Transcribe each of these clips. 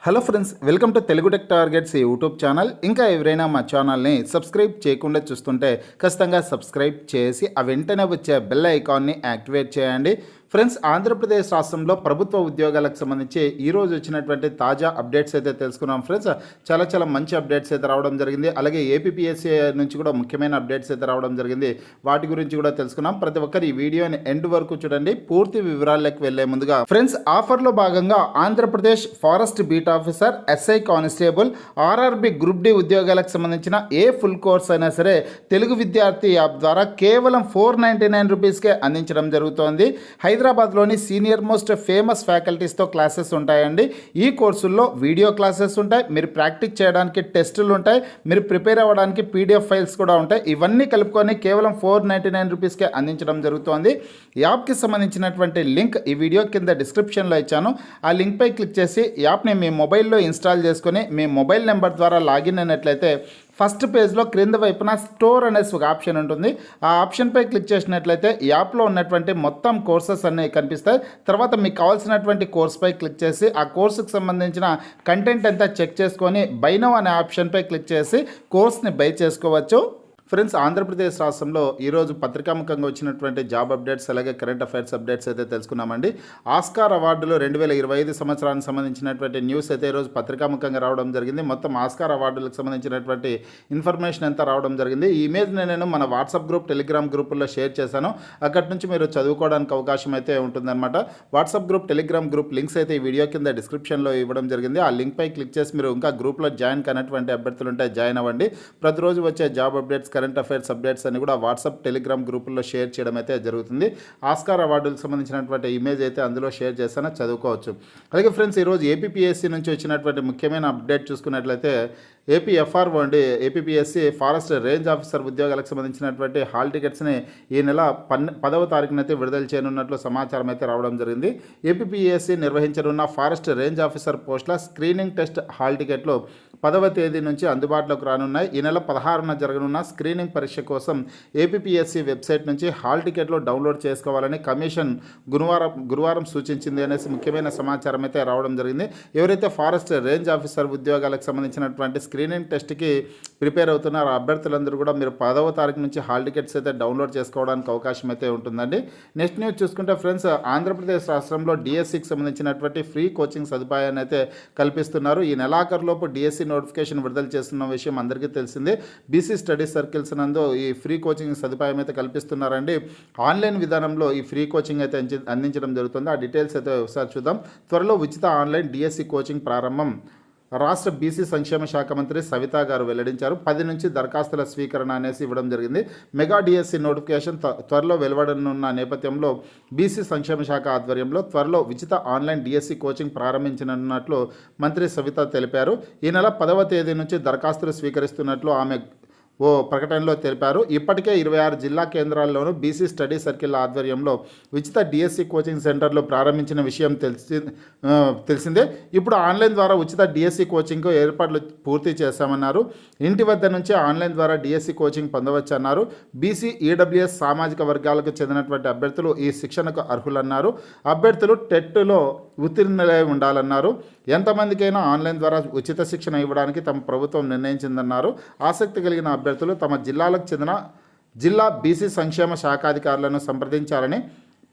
Hello friends, welcome to Telugu tech targets YouTube channel. ఇంకా ఎవరైనా మా ఛానల్ని సబ్స్క్రైబ్ చేయకుండా చూస్తుంటే ఖచ్చితంగా సబ్స్క్రైబ్ చేసి ఆ వెంటనే వచ్చే బెల్ ఐకాన్ని యాక్టివేట్ చేయండి. ఫ్రెండ్స్, ఆంధ్రప్రదేశ్ రాష్ట్రంలో ప్రభుత్వ ఉద్యోగాలకు సంబంధించి ఈరోజు వచ్చినటువంటి తాజా అప్డేట్స్ అయితే తెలుసుకున్నాం. ఫ్రెండ్స్, చాలా మంచి అప్డేట్స్ అయితే రావడం జరిగింది. అలాగే ఏపీపీఎస్సీ నుంచి కూడా ముఖ్యమైన అప్డేట్స్ అయితే రావడం జరిగింది. వాటి గురించి కూడా తెలుసుకున్నాం. ప్రతి ఒక్కరు ఈ వీడియోని ఎండ్ వరకు చూడండి. పూర్తి వివరాల్లోకి వెళ్లే ముందుగా ఫ్రెండ్స్, ఆఫర్లో భాగంగా Andhra Pradesh forest beat officer, SI constable, RRB group D ఉద్యోగాలకు సంబంధించిన ఏ ఫుల్ కోర్స్ అయినా సరే తెలుగు విద్యార్థి యాప్ ద్వారా కేవలం 499 రూపీస్కే అందించడం జరుగుతోంది. హైదరాబాద్లోని సీనియర్ మోస్ట్ ఫేమస్ ఫ్యాకల్టీస్తో క్లాసెస్ ఉంటాయండి. ఈ కోర్సుల్లో వీడియో క్లాసెస్ ఉంటాయి, మీరు ప్రాక్టీస్ చేయడానికి టెస్టులు ఉంటాయి, మీరు ప్రిపేర్ అవ్వడానికి పీడిఎఫ్ ఫైల్స్ కూడా ఉంటాయి. ఇవన్నీ కలుపుకొని కేవలం 499 రూపీస్కే అందించడం జరుగుతోంది. యాప్కి సంబంధించినటువంటి లింక్ ఈ వీడియో కింద డిస్క్రిప్షన్లో ఇచ్చాను. ఆ లింక్పై క్లిక్ చేసి యాప్ని మీ మొబైల్లో ఇన్స్టాల్ చేసుకొని మీ మొబైల్ నెంబర్ ద్వారా లాగిన్ అయినట్లయితే ఫస్ట్ పేజ్లో క్రింద వైపున స్టోర్ అనేసి ఒక ఆప్షన్ ఉంటుంది. ఆ ఆప్షన్పై క్లిక్ చేసినట్లయితే యాప్లో ఉన్నటువంటి మొత్తం కోర్సెస్ అన్నీ కనిపిస్తాయి. తర్వాత మీకు కావాల్సినటువంటి కోర్స్పై క్లిక్ చేసి ఆ కోర్సుకు సంబంధించిన కంటెంట్ అంతా చెక్ చేసుకొని బై నౌ అనే ఆప్షన్పై క్లిక్ చేసి కోర్స్ని బై చేసుకోవచ్చు. ఫ్రెండ్స్, ఆంధ్రప్రదేశ్ రాష్ట్రంలో ఈరోజు పత్రికాముఖంగా వచ్చినటువంటి జాబ్ అప్డేట్స్ అలాగే కరెంట్ అఫైర్స్ అప్డేట్స్ అయితే తెలుసుకున్నామండి. ఆస్కార్ అవార్డులు 2025 సంవత్సరానికి సంబంధించినటువంటి న్యూస్ అయితే ఈరోజు పత్రికాముఖంగా రావడం జరిగింది. మొత్తం ఆస్కార్ అవార్డులకు సంబంధించినటువంటి ఇన్ఫర్మేషన్ అంతా రావడం జరిగింది. ఈ ఇమేజ్ని నేను మన వాట్సాప్ గ్రూప్, టెలిగ్రామ్ గ్రూపుల్లో షేర్ చేశాను. అక్కడి నుంచి మీరు చదువుకోవడానికి అవకాశం అయితే ఉంటుందన్నమాట. WhatsApp group, Telegram group links అయితే ఈ వీడియో కింద డిస్క్రిప్షన్లో ఇవ్వడం జరిగింది. ఆ లింక్పై క్లిక్ చేసి మీరు ఇంకా గ్రూప్లో జాయిన్ కానటువంటి అభ్యర్థులు ఉంటే జాయిన్ అవ్వండి. ప్రతిరోజు వచ్చే job updates, current affairs updates అన్ని కూడా వాట్సాప్, టెలిగ్రామ్ గ్రూపుల్లో షేర్ చేయడం అయితే జరుగుతుంది. ఆస్కార్ అవార్డులకు సంబంధించినటువంటి ఇమేజ్ అయితే అందులో షేర్ చేస్తానో చదువుకోవచ్చు. అలాగే ఫ్రెండ్స్, ఈరోజు ఏపీపీఎస్సీ నుంచి వచ్చినటువంటి ముఖ్యమైన అప్డేట్ చూసుకున్నట్లయితే ఏపీఎఫ్ఆర్ఓ అండి, ఏపీపీఎస్సీ ఫారెస్ట్ రేంజ్ ఆఫీసర్ ఉద్యోగాలకు సంబంధించినటువంటి హాల్ టికెట్స్ని ఈ నెల 10వ తారీఖునైతే విడుదల చేయనున్నట్లు సమాచారం అయితే రావడం జరిగింది. ఏపీపీఎస్సీ నిర్వహించనున్న ఫారెస్ట్ రేంజ్ ఆఫీసర్ పోస్టుల స్క్రీనింగ్ టెస్ట్ హాల్ టికెట్లు 10వ తేదీ నుంచి అందుబాటులోకి రానున్నాయి. ఈ నెల 16న జరగనున్న స్క్రీనింగ్ పరీక్ష కోసం ఏపీపీఎస్సీ వెబ్సైట్ నుంచి హాల్ టికెట్లు డౌన్లోడ్ చేసుకోవాలని కమిషన్ గురువారం సూచించింది అనేసి ముఖ్యమైన సమాచారం అయితే రావడం జరిగింది. ఎవరైతే ఫారెస్ట్ రేంజ్ ఆఫీసర్ ఉద్యోగాలకు సంబంధించినటువంటి స్క్రీనింగ్ టెస్ట్కి ప్రిపేర్ అవుతున్నారు అభ్యర్థులందరూ కూడా మీరు 10వ తారీఖు నుంచి హాల్ టికెట్స్ అయితే డౌన్లోడ్ చేసుకోవడానికి అవకాశం అయితే ఉంటుందండి. నెక్స్ట్ న్యూస్ చూసుకుంటే ఫ్రెండ్స్, ఆంధ్రప్రదేశ్ రాష్ట్రంలో డిఎస్సికి సంబంధించినటువంటి ఫ్రీ కోచింగ్ సదుపాయాన్ని అయితే కల్పిస్తున్నారు. ఈ నెలాఖరులోపు డిఎస్సి నోటిఫికేషన్ విడుదల చేస్తున్న విషయం అందరికీ తెలిసిందే. బీసీ స్టడీ సర్కిల్స్ నందు ఈ ఫ్రీ కోచింగ్ సదుపాయం అయితే కల్పిస్తున్నారండి. ఆన్లైన్ విధానంలో ఈ ఫ్రీ కోచింగ్ అయితే అందించడం జరుగుతుంది. ఆ డీటెయిల్స్ అయితే ఒకసారి చూద్దాం. త్వరలో ఉచిత ఆన్లైన్ డిఎస్సి కోచింగ్ ప్రారంభం రాష్ట్ర బీసీ సంక్షేమ శాఖ మంత్రి సవితా గారు వెల్లడించారు. 10 నుంచి దరఖాస్తుల స్వీకరణ అనేసి ఇవ్వడం జరిగింది. మెగా డిఎస్సి నోటిఫికేషన్ త్వరలో వెలువడనున్న నేపథ్యంలో బీసీ సంక్షేమ శాఖ ఆధ్వర్యంలో త్వరలో ఉచిత ఆన్లైన్ డిఎస్సి కోచింగ్ ప్రారంభించనున్నట్లు మంత్రి సవిత తెలిపారు. ఈ నెల 10వ తేదీ నుంచి దరఖాస్తులు స్వీకరిస్తున్నట్లు ఆమె ఓ ప్రకటనలో తెలిపారు. ఇప్పటికే 26 జిల్లా కేంద్రాల్లోనూ బీసీ స్టడీ సర్కిల్ ఆధ్వర్యంలో ఉచిత డిఎస్సి కోచింగ్ సెంటర్లు ప్రారంభించిన విషయం తెలిసిందే. ఇప్పుడు ఆన్లైన్ ద్వారా ఉచిత డిఎస్సి కోచింగ్కు ఏర్పాట్లు పూర్తి చేశామన్నారు. ఇంటి వద్ద నుంచి ఆన్లైన్ ద్వారా డిఎస్సి కోచింగ్ పొందవచ్చన్నారు. బీసీ, ఈడబ్ల్యూఎస్ సామాజిక వర్గాలకు చెందినటువంటి అభ్యర్థులు ఈ శిక్షణకు అర్హులన్నారు. అభ్యర్థులు టెట్లో ఉత్తీర్ణులై ఉండాలన్నారు. ఎంతమందికైనా ఆన్లైన్ ద్వారా ఉచిత శిక్షణ ఇవ్వడానికి తమ ప్రభుత్వం నిర్ణయించిందన్నారు. ఆసక్తి కలిగిన అభ్యర్థులు తమ జిల్లాలకు చెందిన జిల్లా బీసీ సంక్షేమ శాఖాధికారులను సంప్రదించాలని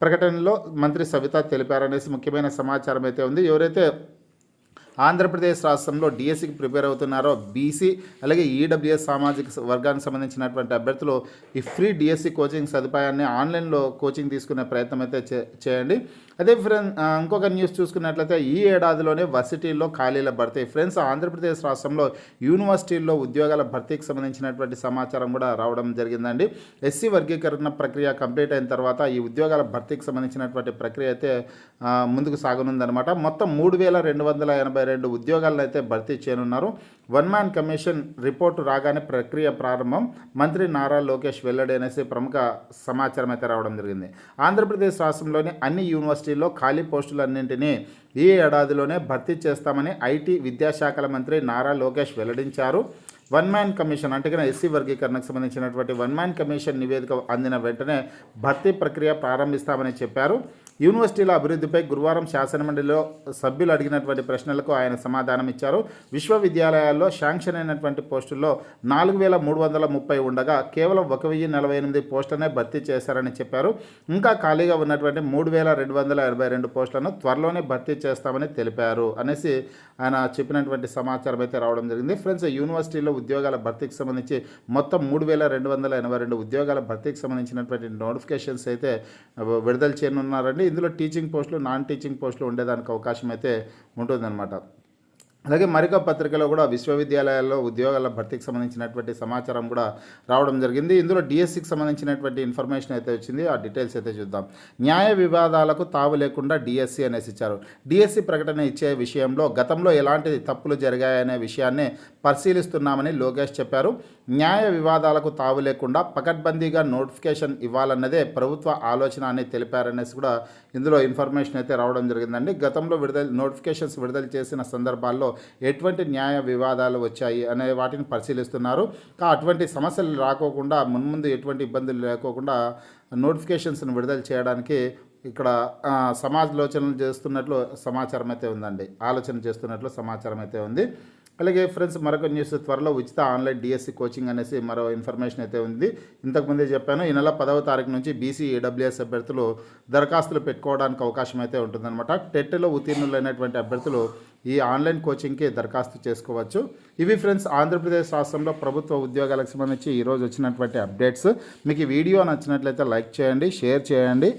ప్రకటనలో మంత్రి సవిత తెలిపారనేసి ముఖ్యమైన సమాచారం అయితే ఉంది. ఎవరైతే ఆంధ్రప్రదేశ్ రాష్ట్రంలో డిఎస్సికి ప్రిపేర్ అవుతున్నారో బీసీ అలాగే ఈడబ్ల్యూఎస్ సామాజిక వర్గానికి సంబంధించినటువంటి అభ్యర్థులు ఈ ఫ్రీ డిఎస్సి కోచింగ్ సదుపాయాన్ని ఆన్లైన్లో కోచింగ్ తీసుకునే ప్రయత్నం అయితే చేయండి. అదే ఫ్రెండ్స్, ఇంకొక న్యూస్ చూసుకున్నట్లయితే ఈ ఏడాదిలోనే వర్సిటీల్లో ఖాళీల భర్తీ. ఫ్రెండ్స్, ఆంధ్రప్రదేశ్ రాష్ట్రంలో యూనివర్సిటీల్లో ఉద్యోగాల భర్తీకి సంబంధించినటువంటి సమాచారం కూడా రావడం జరిగిందండి. ఎస్సీ వర్గీకరణ ప్రక్రియ కంప్లీట్ అయిన తర్వాత ఈ ఉద్యోగాల భర్తీకి సంబంధించినటువంటి ప్రక్రియ అయితే ముందుకు సాగనుందనమాట. మొత్తం 3282 ఉద్యోగాలను అయితే భర్తీ చేయనున్నారు. వన్ మ్యాన్ కమిషన్ రిపోర్టు రాగానే ప్రక్రియ ప్రారంభం, మంత్రి నారా లోకేష్ వెల్లడి అనేసి ప్రముఖ సమాచారం అయితే రావడం జరిగింది. ఆంధ్రప్రదేశ్ రాష్ట్రంలోని అన్ని యూనివర్సిటీల్లో ఖాళీ పోస్టులన్నింటినీ ఈ ఏడాదిలోనే భర్తీ చేస్తామని ఐటీ, విద్యాశాఖల మంత్రి నారా లోకేష్ వెల్లడించారు. వన్ మ్యాన్ కమిషన్ అంటే ఎస్సీ వర్గీకరణకు సంబంధించినటువంటి వన్ మ్యాన్ కమిషన్ నివేదిక అందిన వెంటనే భర్తీ ప్రక్రియ ప్రారంభిస్తామని చెప్పారు. యూనివర్సిటీల అభివృద్ధిపై గురువారం శాసనమండలిలో సభ్యులు అడిగినటువంటి ప్రశ్నలకు ఆయన సమాధానం ఇచ్చారు. విశ్వవిద్యాలయాల్లో శాంక్షన్ అయినటువంటి పోస్టుల్లో 4,330 ఉండగా కేవలం 1,048 పోస్టులనే భర్తీ చేశారని చెప్పారు. ఇంకా ఖాళీగా ఉన్నటువంటి 3,282 పోస్టులను త్వరలోనే భర్తీ చేస్తామని తెలిపారు అనేసి ఆయన చెప్పినటువంటి సమాచారం అయితే రావడం జరిగింది. ఫ్రెండ్స్, యూనివర్సిటీలో ఉద్యోగాల భర్తీకి సంబంధించి మొత్తం 3,282 ఉద్యోగాల భర్తీకి సంబంధించినటువంటి నోటిఫికేషన్స్ అయితే విడుదల చేయనున్నారండి. ఇందులో టీచింగ్ పోస్టులు, నాన్ టీచింగ్ పోస్టులు ఉండేదానికి అవకాశం అయితే ఉంటుందన్నమాట. అలాగే మరిక పత్రికలో కూడా విశ్వవిద్యాలయాల్లో ఉద్యోగాల భర్తీకి సంబంధించినటువంటి సమాచారం కూడా రావడం జరిగింది. ఇందులో డిఎస్సికి సంబంధించినటువంటి ఇన్ఫర్మేషన్ అయితే వచ్చింది. ఆ డీటెయిల్స్ అయితే చూద్దాం. న్యాయ వివాదాలకు తావు లేకుండా డిఎస్సి అనేసి ఇచ్చారు. డిఎస్సి ప్రకటన ఇచ్చే విషయంలో గతంలో ఎలాంటి తప్పులు జరిగాయనే విషయాన్ని పరిశీలిస్తున్నామని లోకేష్ చెప్పారు. న్యాయ వివాదాలకు తావు లేకుండా పకడ్బందీగా నోటిఫికేషన్ ఇవ్వాలన్నదే ప్రభుత్వ ఆలోచన అని తెలిపారనేసి కూడా ఇందులో ఇన్ఫర్మేషన్ అయితే రావడం జరిగిందండి. గతంలో నోటిఫికేషన్స్ విడుదల చేసిన సందర్భాల్లో ఎటువంటి న్యాయ వివాదాలు వచ్చాయి అనే వాటిని పరిశీలిస్తున్నారు. అటువంటి సమస్యలు రాకోకుండా మున్ముందు ఎటువంటి ఇబ్బందులు లేకోకుండా నోటిఫికేషన్స్ను విడుదల చేయడానికి ఇక్కడ సమాలోచనలు చేస్తున్నట్లు సమాచారం అయితే ఉందండి. ఆలోచన చేస్తున్నట్లు సమాచారం అయితే ఉంది. అలాగే ఫ్రెండ్స్, మరొక న్యూస్, త్వరలో ఉచిత ఆన్లైన్ డిఎస్సి కోచింగ్ అనేసి మరో ఇన్ఫర్మేషన్ అయితే ఉంది. ఇంతకుముందే చెప్పాను, ఈ నెల 10వ తారీఖు నుంచి బీసీ ఈడబ్ల్యూఎస్ అభ్యర్థులు దరఖాస్తులు పెట్టుకోవడానికి అవకాశం అయితే ఉంటుందన్నమాట. టెట్లో ఉత్తీర్ణులైనటువంటి అభ్యర్థులు ఈ ఆన్లైన్ కోచింగ్కి దరఖాస్తు చేసుకోవచ్చు. ఇవి ఫ్రెండ్స్, ఆంధ్రప్రదేశ్ రాష్ట్రంలో ప్రభుత్వ ఉద్యోగాలకు సంబంధించి ఈరోజు వచ్చినటువంటి అప్డేట్స్. మీకు ఈ వీడియో నచ్చినట్లయితే లైక్ చేయండి, షేర్ చేయండి.